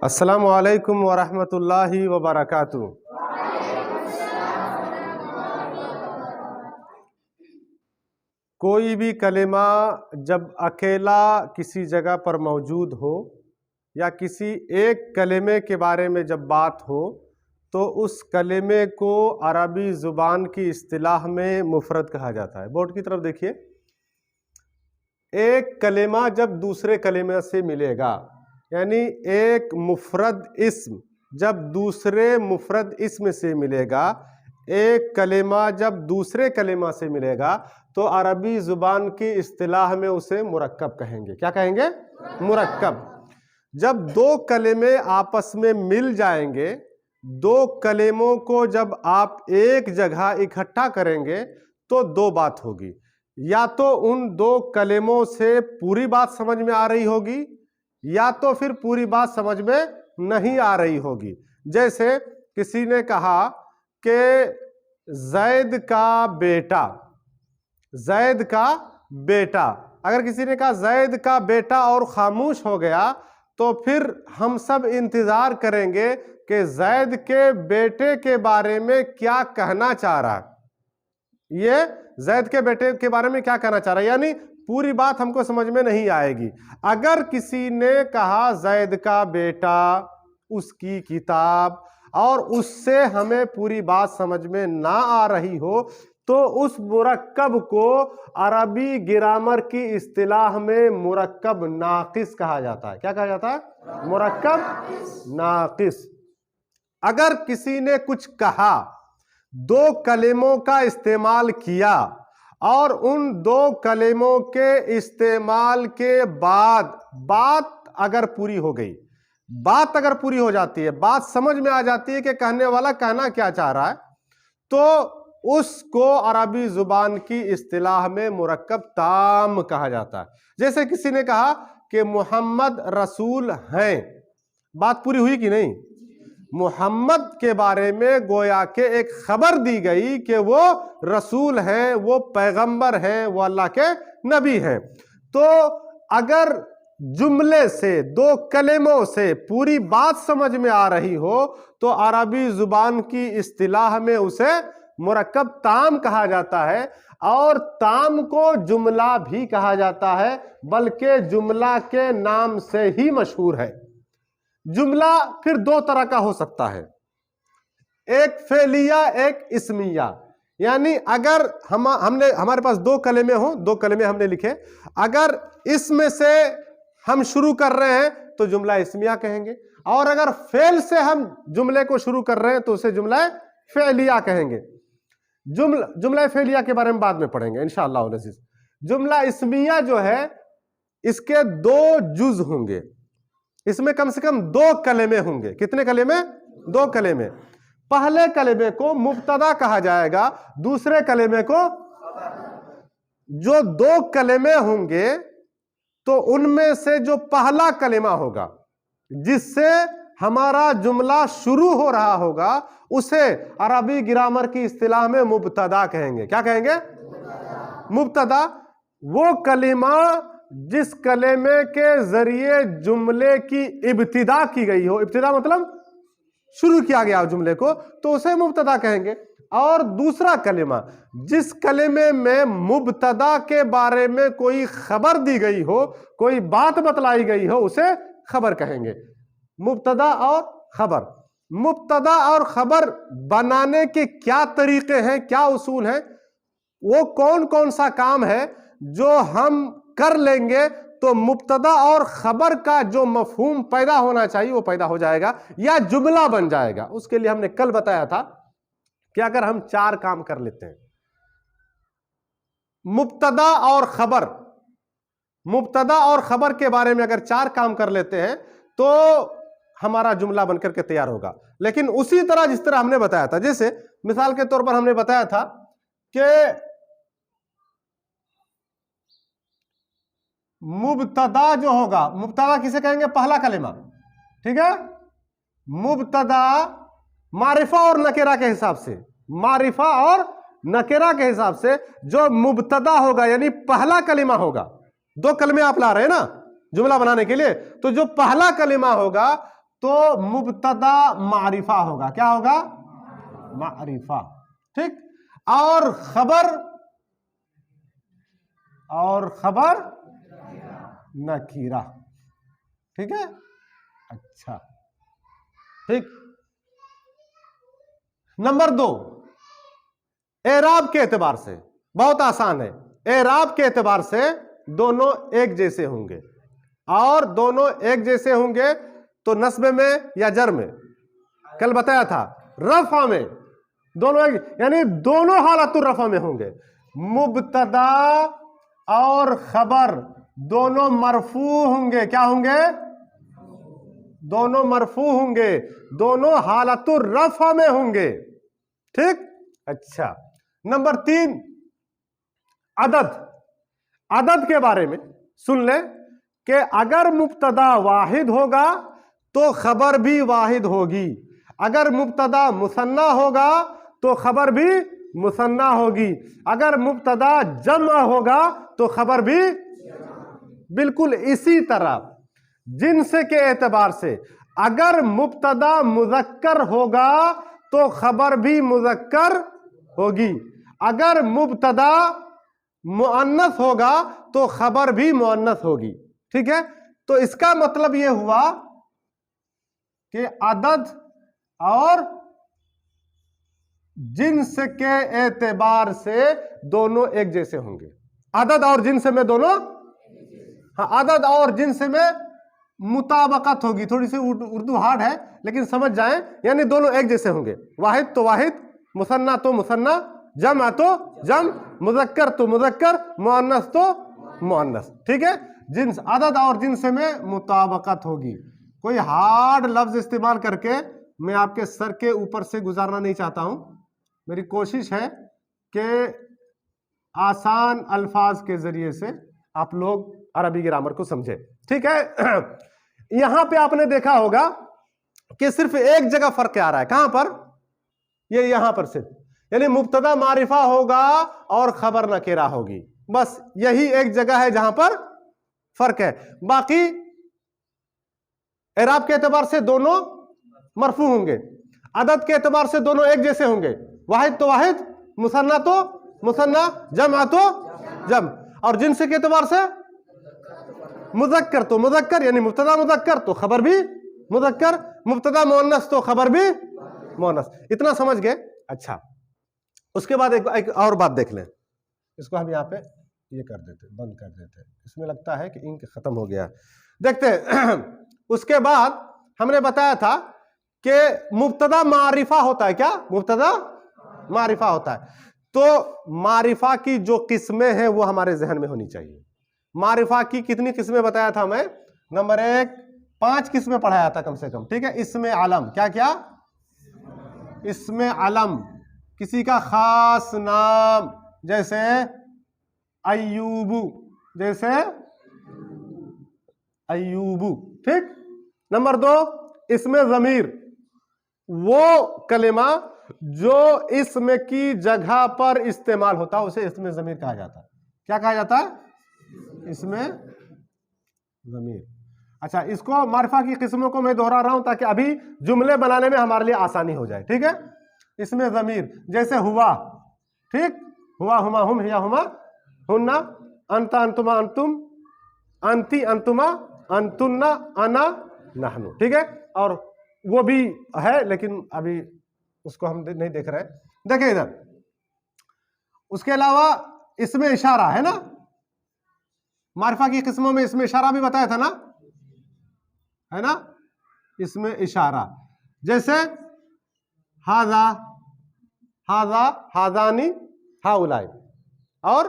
السلام علیکم ورحمۃ اللہ وبرکاتہ۔ کوئی بھی کلمہ جب اکیلا کسی جگہ پر موجود ہو یا کسی ایک کلمے کے بارے میں جب بات ہو تو اس کلمے کو عربی زبان کی اصطلاح میں مفرد کہا جاتا ہے۔ بورڈ کی طرف دیکھیے، ایک کلمہ جب دوسرے کلمے سے ملے گا، یعنی ایک مفرد اسم جب دوسرے مفرد اسم سے ملے گا، ایک کلمہ جب دوسرے کلمہ سے ملے گا تو عربی زبان کی اصطلاح میں اسے مرکب کہیں گے۔ کیا کہیں گے؟ مرکب۔ جب دو کلمے آپس میں مل جائیں گے، دو کلموں کو جب آپ ایک جگہ اکٹھا کریں گے تو دو بات ہوگی، یا تو ان دو کلموں سے پوری بات سمجھ میں آ رہی ہوگی یا تو پھر پوری بات سمجھ میں نہیں آ رہی ہوگی۔ جیسے کسی نے کہا کہ زید کا بیٹا، زید کا بیٹا، اگر کسی نے کہا زید کا بیٹا اور خاموش ہو گیا تو پھر ہم سب انتظار کریں گے کہ زید کے بیٹے کے بارے میں کیا کہنا چاہ رہا ہے، یہ زید کے بیٹے کے بارے میں کیا کہنا چاہ رہا ہے، یعنی پوری بات ہم کو سمجھ میں نہیں آئے گی۔ اگر کسی نے کہا زید کا بیٹا، اس کی کتاب، اور اس سے ہمیں پوری بات سمجھ میں نہ آ رہی ہو تو اس مرکب کو عربی گرامر کی اصطلاح میں مرکب ناقص کہا جاتا ہے۔ کیا کہا جاتا ہے؟ مرکب ناقص۔ اگر کسی نے کچھ کہا، دو کلموں کا استعمال کیا، اور ان دو کلموں کے استعمال کے بعد بات اگر پوری ہو گئی، بات اگر پوری ہو جاتی ہے، بات سمجھ میں آ جاتی ہے کہ کہنے والا کہنا کیا چاہ رہا ہے، تو اس کو عربی زبان کی اصطلاح میں مرکب تام کہا جاتا ہے۔ جیسے کسی نے کہا کہ محمد رسول ہیں، بات پوری ہوئی کہ نہیں؟ محمد کے بارے میں گویا کہ ایک خبر دی گئی کہ وہ رسول ہیں، وہ پیغمبر ہیں، وہ اللہ کے نبی ہیں۔ تو اگر جملے سے، دو کلموں سے پوری بات سمجھ میں آ رہی ہو تو عربی زبان کی اصطلاح میں اسے مرکب تام کہا جاتا ہے، اور تام کو جملہ بھی کہا جاتا ہے، بلکہ جملہ کے نام سے ہی مشہور ہے۔ جملہ پھر دو طرح کا ہو سکتا ہے، ایک فعلیہ، ایک اسمیہ۔ یعنی اگر ہمارے پاس دو کلمے ہوں، دو کلمے ہم نے لکھے، اگر اسم سے ہم شروع کر رہے ہیں تو جملہ اسمیہ کہیں گے، اور اگر فعل سے ہم جملے کو شروع کر رہے ہیں تو اسے جملہ فعلیہ کہیں گے۔ جملہ فعلیہ کے بارے میں بعد میں پڑھیں گے انشاءاللہ العزیز۔ جملہ اسمیہ جو ہے، اس کے دو جز ہوں گے، اس میں کم سے کم دو کلمے ہوں گے۔ کتنے کلمے؟ دو کلمے۔ پہلے کلمے کو مبتدا کہا جائے گا، دوسرے کلمے کو، جو دو کلمے ہوں گے تو ان میں سے جو پہلا کلمہ ہوگا جس سے ہمارا جملہ شروع ہو رہا ہوگا اسے عربی گرامر کی اصطلاح میں مبتدا کہیں گے۔ کیا کہیں گے؟ مبتدا۔ وہ کلمہ جس کلمے کے ذریعے جملے کی ابتدا کی گئی ہو، ابتدا مطلب شروع کیا گیا ہو جملے کو، تو اسے مبتدا کہیں گے۔ اور دوسرا کلمہ جس کلمے میں مبتدا کے بارے میں کوئی خبر دی گئی ہو، کوئی بات بتلائی گئی ہو، اسے خبر کہیں گے۔ مبتدا اور خبر۔ مبتدا اور خبر بنانے کے کیا طریقے ہیں، کیا اصول ہیں، وہ کون کون سا کام ہے جو ہم کر لیں گے تو مبتدا اور خبر کا جو مفہوم پیدا ہونا چاہیے وہ پیدا ہو جائے گا یا جملہ بن جائے گا۔ اس کے لیے ہم نے کل بتایا تھا کہ اگر ہم چار کام کر لیتے ہیں، مبتدا اور خبر، مبتدا اور خبر کے بارے میں اگر چار کام کر لیتے ہیں تو ہمارا جملہ بن کر کے تیار ہوگا۔ لیکن اسی طرح جس طرح ہم نے بتایا تھا، جیسے مثال کے طور پر ہم نے بتایا تھا کہ مبتدا جو ہوگا، مبتدا کسے کہیں گے؟ پہلا کلمہ، ٹھیک ہے؟ مبتدا معرفہ اور نکرہ کے حساب سے، معرفہ اور نکرہ کے حساب سے جو مبتدا ہوگا یعنی پہلا کلمہ ہوگا، دو کلمے آپ لا رہے ہیں نا جملہ بنانے کے لیے، تو جو پہلا کلمہ ہوگا تو مبتدا معرفہ ہوگا. کیا ہوگا؟ معرفہ. ٹھیک. اور خبر نکیرہ. ٹھیک ہے. اچھا ٹھیک. نمبر 2، اعراب کے اعتبار سے بہت آسان ہے. اعراب کے اعتبار سے دونوں ایک جیسے ہوں گے، اور دونوں ایک جیسے ہوں گے تو نصب میں یا جر میں، کل بتایا تھا رفع میں دونوں یعنی دونوں حالت الرفع میں ہوں گے. مبتدا اور خبر دونوں مرفوع ہوں گے. کیا ہوں گے؟ دونوں مرفوع ہوں گے، دونوں حالت الرفع میں ہوں گے. ٹھیک. اچھا. نمبر 3، عدد کے بارے میں سن لیں کہ اگر مبتدا واحد ہوگا تو خبر بھی واحد ہوگی، اگر مبتدا مثنی ہوگا تو خبر بھی مثنی ہوگی، اگر مبتدا جمع ہوگا تو خبر بھی. بالکل اسی طرح جنس کے اعتبار سے اگر مبتدا مذکر ہوگا تو خبر بھی مذکر ہوگی، اگر مبتدا مؤنث ہوگا تو خبر بھی مؤنث ہوگی. ٹھیک ہے. تو اس کا مطلب یہ ہوا کہ عدد اور جنس کے اعتبار سے دونوں ایک جیسے ہوں گے. عدد اور جنس میں دونوں، ہاں عدد اور جنس میں مطابقت ہوگی. تھوڑی سی اردو ہارڈ ہے لیکن سمجھ جائیں، یعنی دونوں ایک جیسے ہوں گے. واحد تو واحد، مثنی تو مثنی، جمع تو جمع، مذکر تو مذکر، مؤنث تو مؤنث. ٹھیک ہے. جنس، عدد اور جنس میں مطابقت ہوگی. کوئی ہارڈ لفظ استعمال کر کے میں آپ کے سر کے اوپر سے گزارنا نہیں چاہتا ہوں. میری کوشش ہے کہ آسان الفاظ کے ذریعے سے آپ لوگ عربی گرامر کو سمجھے. ٹھیک ہے. یہاں پہ آپ نے دیکھا ہوگا کہ صرف ایک جگہ فرق آ رہا ہے. کہاں پر؟ یہ یہاں پر صرف، یعنی مبتدا معرفہ ہوگا اور خبر نکرہ ہوگی. بس یہی ایک جگہ ہے جہاں پر فرق ہے. باقی اعراب کے اعتبار سے دونوں مرفوع ہوں گے، عدد کے اعتبار سے دونوں ایک جیسے ہوں گے. واحد تو واحد، مثنی تو مثنی، جمع تو جمع. اور جنس کے اعتبار سے مذکر تو مذکر، یعنی مبتدا مذکر تو خبر بھی مذکر، مبتدا مؤنث تو خبر بھی مؤنث. اتنا سمجھ گئے؟ اچھا. اس کے بعد ایک اور بات دیکھ لیں. اس کو ہم یہاں پہ یہ کر دیتے، بند کر دیتے. اس میں لگتا ہے کہ انک ختم ہو گیا. دیکھتے ہیں. اس کے بعد ہم نے بتایا تھا کہ مبتدا معرفہ ہوتا ہے. کیا؟ مبتدا معرفہ ہوتا ہے. تو معرفہ کی جو قسمیں ہیں وہ ہمارے ذہن میں ہونی چاہیے. معرفہ کی کتنی قسمیں بتایا تھا میں؟ نمبر 1 5 قسمیں پڑھایا تھا کم سے کم. ٹھیک ہے. اسم علم. کیا؟ اسم علم، کسی کا خاص نام، جیسے ایوب، جیسے ایوب. ٹھیک. نمبر 2 اسم ضمیر، وہ کلمہ جو اسم کی جگہ پر استعمال ہوتا ہے اسے اسم ضمیر کہا جاتا ہے. کیا کہا جاتا ہے؟ اسم ضمیر. اچھا، اس کو معرفہ کی قسموں کو میں دہرا رہا ہوں تاکہ ابھی جملے بنانے میں ہمارے لیے آسانی ہو جائے. ٹھیک ہے. اسم ضمیر جیسے ہوا. ٹھیک. ہوا، ہما، ہم، ہیا، ہما، ہننا، انت، انتما، انتم، انتی، انتما، انتنا، انا، نحنو. ٹھیک ہے. اور وہ بھی ہے لیکن ابھی اس کو ہم نہیں دیکھ رہے. دیکھیں ادھر. اس کے علاوہ اسم اشارہ ہے نا. معرفہ کی قسموں میں اسم اشارہ بھی بتایا تھا نا، ہے نا. اسم اشارہ جیسے ہاذا، ہاذا، ہاذانی، ہاؤلائی، اور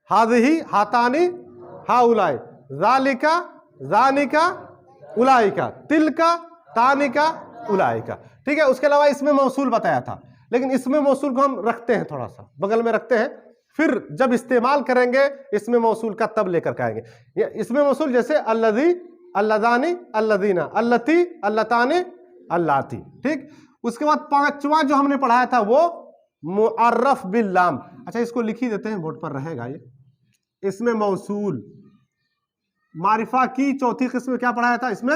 ہاذہی، ہاتانی، ہاؤلائی، ذالکا، ذانکا، اولائکا، تلکا، تانکا، اولائکا. ٹھیک ہے. اس کے علاوہ اسم موصول بتایا تھا، لیکن اسم موصول کو ہم رکھتے ہیں تھوڑا سا بغل میں رکھتے ہیں، پھر جب استعمال کریں گے اسم موصول کا تب لے کر کے آئیں گے. اسم موصول جیسے الذی، اللذانی، اللذینا، اللتی، اللتانی، اللاتی. ٹھیک. اس کے بعد 5واں جو ہم نے پڑھایا تھا وہ معرف باللام. اچھا، اس کو لکھ ہی دیتے ہیں، بورڈ پر رہے گا یہ. اسم موصول معرفہ کی چوتھی قسم کیا پڑھایا تھا؟ اس میں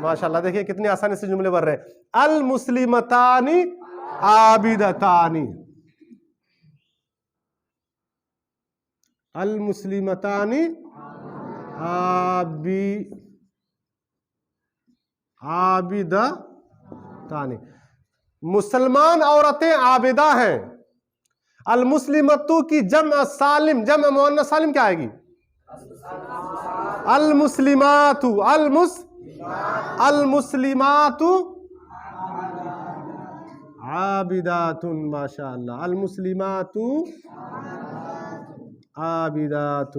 ماشاءاللہ دیکھیے کتنی آسانی سے جملے بن رہے ہیں. المسلمتانی عابدتانی, المسلمتانی عابدتانی. مسلمان عورتیں عابدہ ہیں. المسلمتو کی جمع سالم, جمع مؤنث سالم کیا آئے گی؟ المسلماتو. المسلماتو عابدات. ماشاءاللہ, المسلماتو عابدات.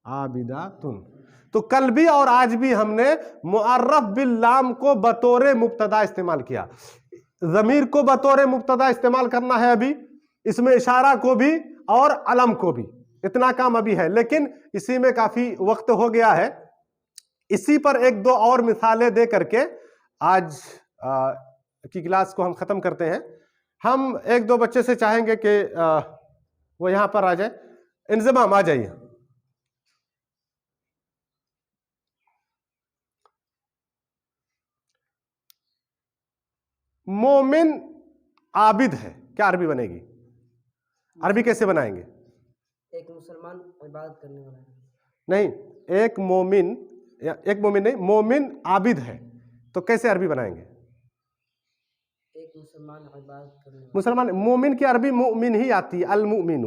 عابدات. تو کل بھی اور آج بھی ہم نے معرف باللام کو بطور مبتدا استعمال کیا. ضمیر کو بطور مبتدا استعمال کرنا ہے ابھی, اس میں اشارہ کو بھی اور علم کو بھی, اتنا کام ابھی ہے, لیکن اسی میں کافی وقت ہو گیا ہے. اسی پر ایک دو اور مثالیں دے کر کے آج کی کلاس کو ہم ختم کرتے ہیں. ہم ایک دو بچے سے چاہیں گے کہ وہ یہاں پر آ جائے. انضمام آ جائیے. مومن عابد ہے, کیا عربی بنے گی؟ عربی کیسے بنائیں گے؟ ایک مسلمان عبادت کرنے والا ہے. نہیں, ایک مومن نہیں, مومن عابد ہے, تو کیسے عربی بنائیں گے؟ ایک مسلمان عبادت کرنے والا. مسلمان, مومن کی عربی مؤمن ہی آتی ہے, المؤمن.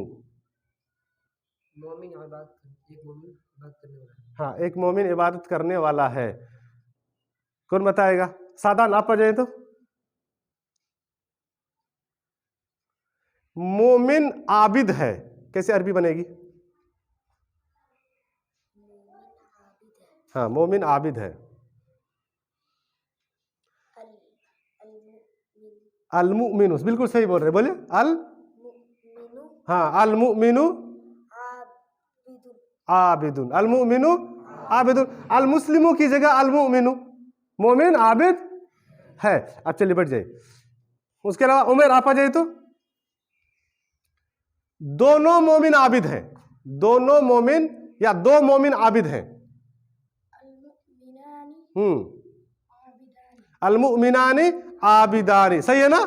مومن عبادت, ایک مومن عبادت کرنے والا ہے. ہاں, ایک مومن عبادت کرنے والا ہے. کون بتائے گا؟ سادان آپ آ جائیں تو. مومن عابد ہے, کیسے عربی بنے گی؟ ہاں, مومن عابد ہے. المؤمن, بالکل صحیح بول رہے, بولے ہاں, المؤمن عابد. المؤمن عابد. المسلم کی جگہ المؤمن, مومن عابد ہے. اب چلیے بیٹھ جائے. اس کے علاوہ عمر آپ آ جائے تو. دونوں مومن عابد ہیں, دونوں مومن یا دو مومن عابد ہیں. المؤمنانی عابدانی, صحیح ہے نا؟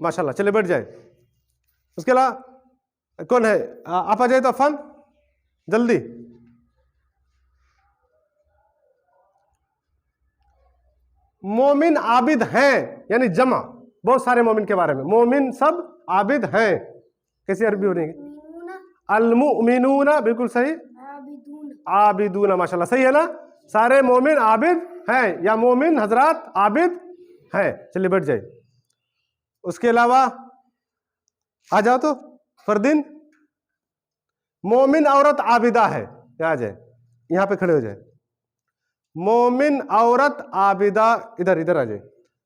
ماشاءاللہ, چلے بیٹھ جائے. اس کے علاوہ کون ہے؟ آپ آ جائے تو عفان جلدی. مومن عابد ہیں یعنی جمع, بہت سارے مومن کے بارے میں. مومن سب, عابد ہیں, کیسی عربی ہو رہی ہے؟ المؤمنون, بالکل صحیح. عابدون, ماشاءاللہ, صحیح ہے نا؟ سارے مومن عابد ہیں یا مومن حضرات عابد ہیں. چلیے بیٹھ جائے. اس کے علاوہ آ جاؤ تو فردین. مومن عورت عابدہ ہے, یہاں آ جائے, یہاں پہ کھڑے ہو جائے. مومن عورت عابدہ, ادھر آ جائے.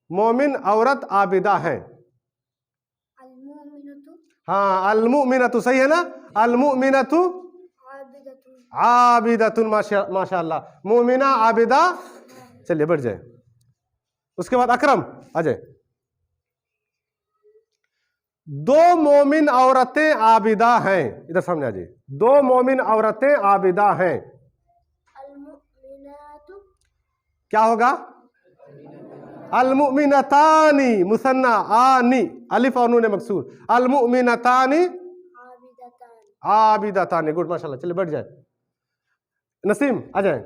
مومن عورت عابدہ ہے. ہاں, المؤمنۃ, صحیح ہے نا؟ المؤمنۃ عابدۃ, ماشاء اللہ, مومنہ عابدہ. چلیے بیٹھ جائے. اس کے بعد اکرم آ جائے. دو مومن عورتیں عابدہ ہیں, ادھر سامنے آ جائے. دو مومن عورتیں عابدہ ہیں. کیا ہوگا؟ المؤمنتانی, مثنی, آنی, الف اور نون مکسور. المؤمنتانی عابدتانی. گڈ, ماشاءاللہ, چلے بیٹھ جائے. نسیم آ جائیں.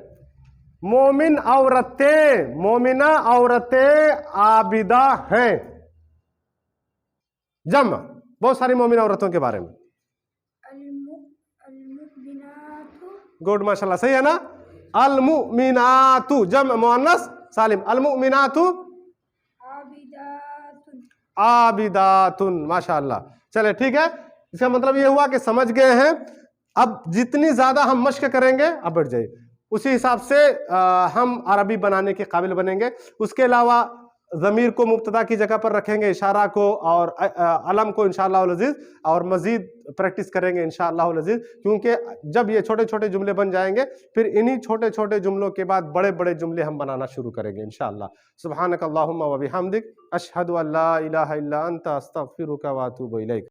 مومن عورتیں, مومنہ عورتیں عابدہ ہیں. جمع, بہت ساری مومن عورتوں کے بارے میں. گڈ, ماشاءاللہ, صحیح ہے نا؟ المؤمنات, جمع مؤنث سالم. المؤمنات عابدات, ماشاءاللہ. چلے ٹھیک ہے. اس کا مطلب یہ ہوا کہ سمجھ گئے ہیں. اب جتنی زیادہ ہم مشق کریں گے, اب بیٹھ جائیے, اسی حساب سے ہم عربی بنانے کے قابل بنیں گے. اس کے علاوہ ضمیر کو مبتدا کی جگہ پر رکھیں گے, اشارہ کو اور علم کو انشاءاللہ العزیز, اور مزید پریکٹس کریں گے انشاءاللہ العزیز. کیونکہ جب یہ چھوٹے چھوٹے جملے بن جائیں گے, پھر انہی چھوٹے چھوٹے جملوں کے بعد بڑے بڑے جملے ہم بنانا شروع کریں گے انشاءاللہ. سبحانک اللہم و بحمدک, اشہد ان لا الہ الا انت, استغفرک و اتوب الیک.